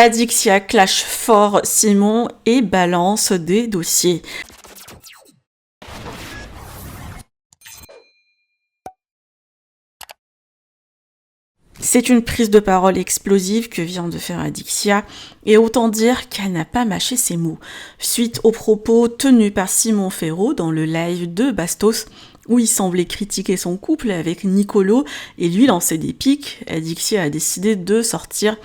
Adixia clash fort Simon et balance des dossiers. C'est une prise de parole explosive que vient de faire Adixia, et autant dire qu'elle n'a pas mâché ses mots. Suite aux propos tenus par Simon Féraud dans le live de Bastos, où il semblait critiquer son couple avec Nicolo et lui lancer des pics, Adixia a décidé de sortir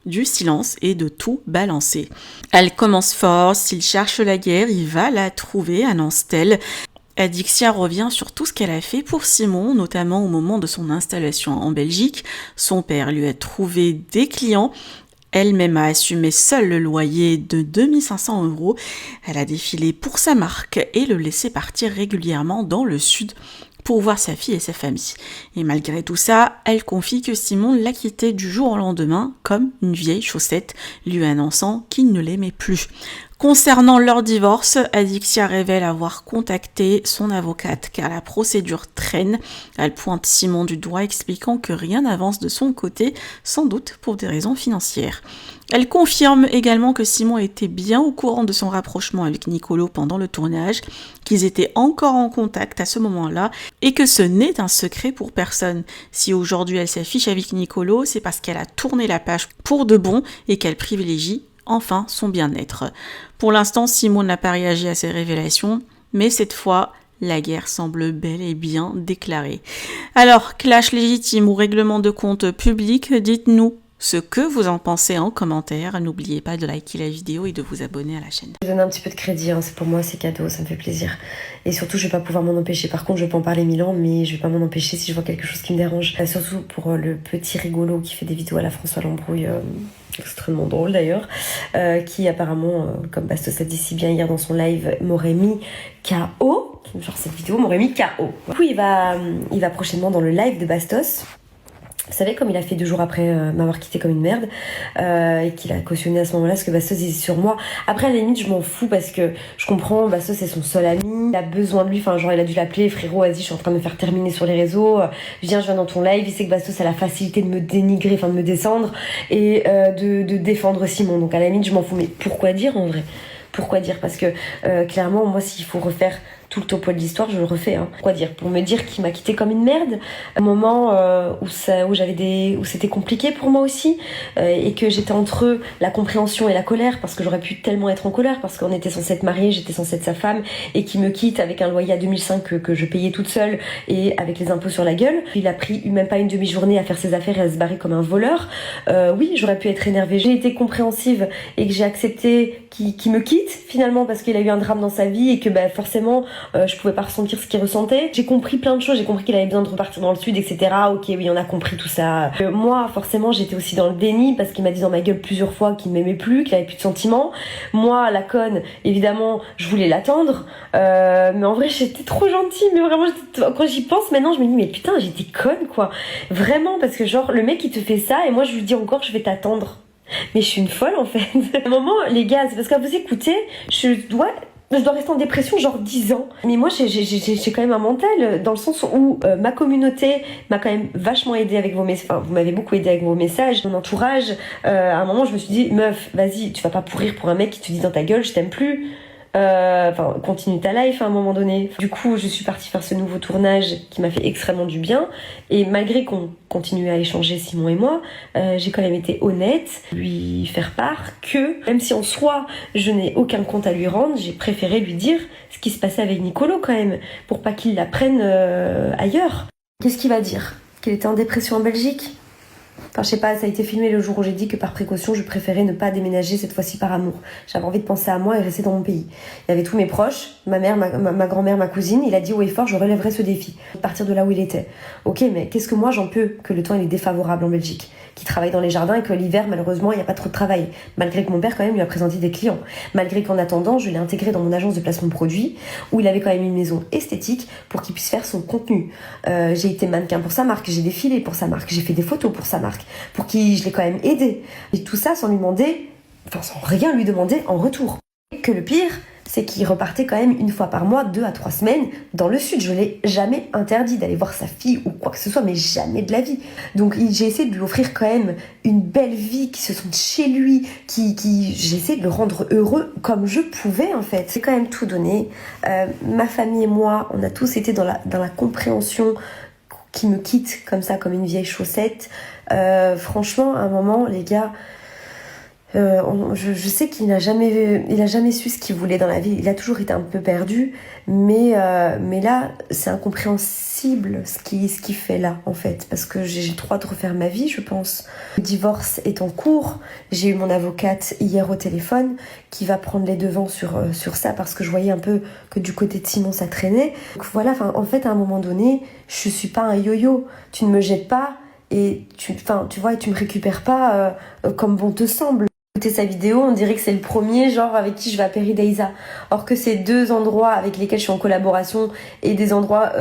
du silence et de tout balancer. Elle commence fort, s'il cherche la guerre, il va la trouver, annonce-t-elle. Adixia revient sur tout ce qu'elle a fait pour Simon, notamment au moment de son installation en Belgique. Son père lui a trouvé des clients. Elle-même a assumé seule le loyer de 2500 €. Elle a défilé pour sa marque et le laissait partir régulièrement dans le sud pour voir sa fille et sa famille. Et malgré tout ça, elle confie que Simon l'a quittée du jour au lendemain comme une vieille chaussette, lui annonçant qu'il ne l'aimait plus. Concernant leur divorce, Adixia révèle avoir contacté son avocate car la procédure traîne. Elle pointe Simon du doigt expliquant que rien n'avance de son côté, sans doute pour des raisons financières. Elle confirme également que Simon était bien au courant de son rapprochement avec Nicolo pendant le tournage, qu'ils étaient encore en contact à ce moment-là et que ce n'est un secret pour personne. Si aujourd'hui elle s'affiche avec Nicolo, c'est parce qu'elle a tourné la page pour de bon et qu'elle privilégie enfin son bien-être. Pour l'instant, Simon n'a pas réagi à ces révélations, mais cette fois, la guerre semble bel et bien déclarée. Alors, clash légitime ou règlement de compte public, dites-nous ce que vous en pensez en commentaire. N'oubliez pas de liker la vidéo et de vous abonner à la chaîne. Je donne un petit peu de crédit, c'est pour moi, c'est cadeau, ça me fait plaisir. Et surtout, je vais pas pouvoir m'en empêcher. Par contre, je peux en parler 1000 ans, mais je vais pas m'en empêcher si je vois quelque chose qui me dérange. Surtout pour le petit rigolo qui fait des vidéos à la François Lambrouille, extrêmement drôle d'ailleurs, qui apparemment, comme Bastos a dit si bien hier dans son live, m'aurait mis KO. Genre cette vidéo m'aurait mis KO. Du coup, il va prochainement dans le live de Bastos. Vous savez, comme il a fait 2 jours après m'avoir quitté comme une merde, et qu'il a cautionné à ce moment-là ce que Bastos disait sur moi. Après, à la limite, je m'en fous parce que je comprends, Bastos c'est son seul ami, il a besoin de lui, enfin genre il a dû l'appeler, frérot, vas-y, je suis en train de me faire terminer sur les réseaux, je viens dans ton live, il sait que Bastos a la facilité de me dénigrer, enfin de me descendre, et de défendre Simon. Donc à la limite, je m'en fous, mais pourquoi dire en vrai ? Pourquoi dire ? Parce que clairement, moi, s'il faut refaire tout le topo de l'histoire, je le refais. Pourquoi dire ? Pour me dire qu'il m'a quitté comme une merde, un moment où c'était compliqué pour moi aussi, et que j'étais entre la compréhension et la colère, parce que j'aurais pu tellement être en colère, parce qu'on était censé être mariés, j'étais censée être sa femme, et qu'il me quitte avec un loyer à 2005 que je payais toute seule, et avec les impôts sur la gueule. Il a pris même pas une demi-journée à faire ses affaires et à se barrer comme un voleur. Oui, j'aurais pu être énervée. J'ai été compréhensive et que j'ai accepté qu'il me quitte, finalement, parce qu'il a eu un drame dans sa vie, et que forcément, je pouvais pas ressentir ce qu'il ressentait. J'ai compris plein de choses, j'ai compris qu'il avait besoin de repartir dans le sud, etc. Ok, oui, on a compris tout ça. Moi, forcément, j'étais aussi dans le déni, parce qu'il m'a dit dans ma gueule plusieurs fois qu'il m'aimait plus, qu'il avait plus de sentiments. Moi, la conne, évidemment, je voulais l'attendre, mais en vrai, j'étais trop gentille, mais vraiment, quand j'y pense maintenant, je me dis, mais putain, j'étais conne, quoi. Vraiment, parce que genre, le mec, il te fait ça, et moi, je lui dis encore, je vais t'attendre. Mais je suis une folle, en fait. À un moment, les gars, c'est parce qu'à vous écouter, je dois rester en dépression genre 10 ans. Mais moi, j'ai quand même un mental, dans le sens où ma communauté m'a quand même vachement aidé avec vos messages. Enfin, vous m'avez beaucoup aidé avec vos messages, mon entourage. À un moment, je me suis dit, meuf, vas-y, tu vas pas pourrir pour un mec qui te dit dans ta gueule, je t'aime plus. Continue ta life à un moment donné. Du coup, je suis partie faire ce nouveau tournage qui m'a fait extrêmement du bien. Et malgré qu'on continuait à échanger, Simon et moi, j'ai quand même été honnête, lui faire part que, même si en soi, je n'ai aucun compte à lui rendre, j'ai préféré lui dire ce qui se passait avec Nicolo quand même, pour pas qu'il la prenne ailleurs. Qu'est-ce qu'il va dire ? Qu'il était en dépression en Belgique ? Enfin, je sais pas, ça a été filmé le jour où j'ai dit que par précaution, je préférais ne pas déménager cette fois-ci par amour. J'avais envie de penser à moi et rester dans mon pays. Il y avait tous mes proches, ma mère, ma grand-mère, ma cousine. Il a dit haut et fort, je relèverai ce défi. De partir de là où il était. Ok, mais qu'est-ce que moi j'en peux que le temps il est défavorable en Belgique, qui travaille dans les jardins et que l'hiver, malheureusement, il n'y a pas trop de travail. Malgré que mon père, quand même, lui a présenté des clients. Malgré qu'en attendant, je l'ai intégré dans mon agence de placement de produits, où il avait quand même une maison esthétique pour qu'il puisse faire son contenu. J'ai été mannequin pour sa marque, j'ai défilé pour sa marque, j'ai fait des photos pour sa marque, pour qui je l'ai quand même aidé. Et tout ça sans lui demander, enfin sans rien lui demander en retour. Que le pire, c'est qu'il repartait quand même une fois par mois, 2 à 3 semaines, dans le sud. Je l'ai jamais interdit d'aller voir sa fille ou quoi que ce soit, mais jamais de la vie. Donc j'ai essayé de lui offrir quand même une belle vie, qui se sente chez lui, j'ai essayé de le rendre heureux comme je pouvais en fait. J'ai quand même tout donné. Ma famille et moi, on a tous été dans la compréhension qui me quitte comme ça, comme une vieille chaussette. Franchement, à un moment, les gars, je sais qu'il n'a jamais su ce qu'il voulait dans la vie. Il a toujours été un peu perdu, mais là, c'est incompréhensible ce qu'il fait là, en fait, parce que j'ai le droit de refaire ma vie, je pense. Le divorce est en cours. J'ai eu mon avocate hier au téléphone qui va prendre les devants sur ça, parce que je voyais un peu que du côté de Simon, ça traînait. Donc voilà, en fait, à un moment donné, je suis pas un yo-yo. Tu ne me jettes pas et tu vois, et tu me récupères pas comme bon te semble. Écouter sa vidéo, on dirait que c'est le premier genre avec qui je vais à Paradisa. Or que c'est 2 endroits avec lesquels je suis en collaboration et des endroits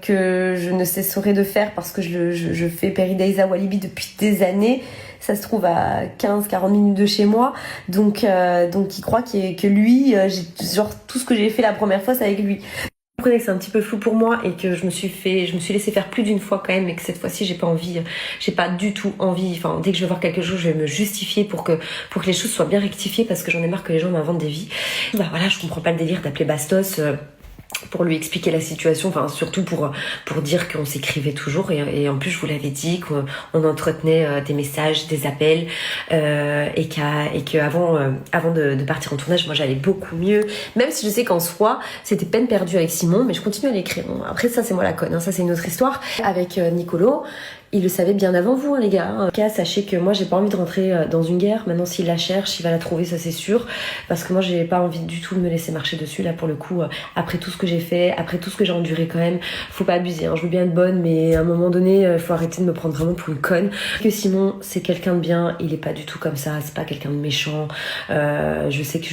que je ne cesserai de faire parce que je fais Paradisa Walibi depuis des années. Ça se trouve à 15-40 minutes de chez moi. Donc il croit que lui, genre tout ce que j'ai fait la première fois, c'est avec lui. Je comprenais que c'est un petit peu flou pour moi et que je me suis laissé faire plus d'une fois quand même, et que cette fois-ci j'ai pas du tout envie, enfin dès que je vais voir quelque chose je vais me justifier pour que les choses soient bien rectifiées, parce que j'en ai marre que les gens m'inventent des vies. Bah voilà, je comprends pas le délire d'appeler Bastos pour lui expliquer la situation, enfin surtout pour dire qu'on s'écrivait toujours, et en plus je vous l'avais dit qu'on entretenait des messages, des appels, et qu'avant de partir en tournage, moi j'allais beaucoup mieux, même si je sais qu'en soi c'était peine perdue avec Simon, mais je continue à l'écrire. Bon, après ça c'est moi la conne, hein, ça c'est une autre histoire. Avec Nicolo, il le savait bien avant vous, hein, les gars. En tout cas, sachez que moi, j'ai pas envie de rentrer dans une guerre. Maintenant, s'il la cherche, il va la trouver, ça c'est sûr. Parce que moi, j'ai pas envie du tout de me laisser marcher dessus. Là, pour le coup, après tout ce que j'ai fait, après tout ce que j'ai enduré quand même, faut pas abuser. Hein. Je veux bien être bonne, mais à un moment donné, faut arrêter de me prendre vraiment pour une conne. Que Simon, c'est quelqu'un de bien. Il est pas du tout comme ça. C'est pas quelqu'un de méchant. Je sais que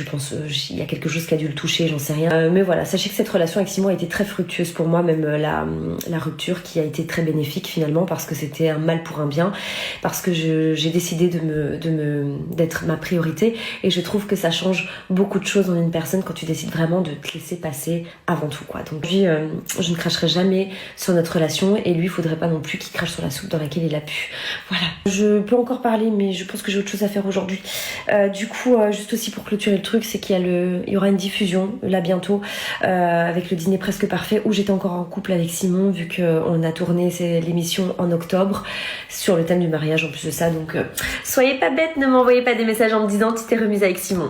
il y a quelque chose qui a dû le toucher, j'en sais rien. Mais voilà, sachez que cette relation avec Simon a été très fructueuse pour moi. Même la rupture qui a été très bénéfique finalement, parce que c'était un mal pour un bien, parce que j'ai décidé d'être ma priorité, et je trouve que ça change beaucoup de choses dans une personne quand tu décides vraiment de te laisser passer avant tout, quoi. Donc lui, je ne cracherai jamais sur notre relation, et lui, il faudrait pas non plus qu'il crache sur la soupe dans laquelle il a pu. Voilà. Je peux encore parler, mais je pense que j'ai autre chose à faire aujourd'hui. Du coup, juste aussi pour clôturer le truc, c'est il y aura une diffusion là bientôt avec le dîner presque parfait, où j'étais encore en couple avec Simon, vu qu'on a tourné l'émission en octobre sur le thème du mariage en plus de ça. Donc soyez pas bêtes, ne m'envoyez pas des messages en me disant tu t'es remise avec Simon.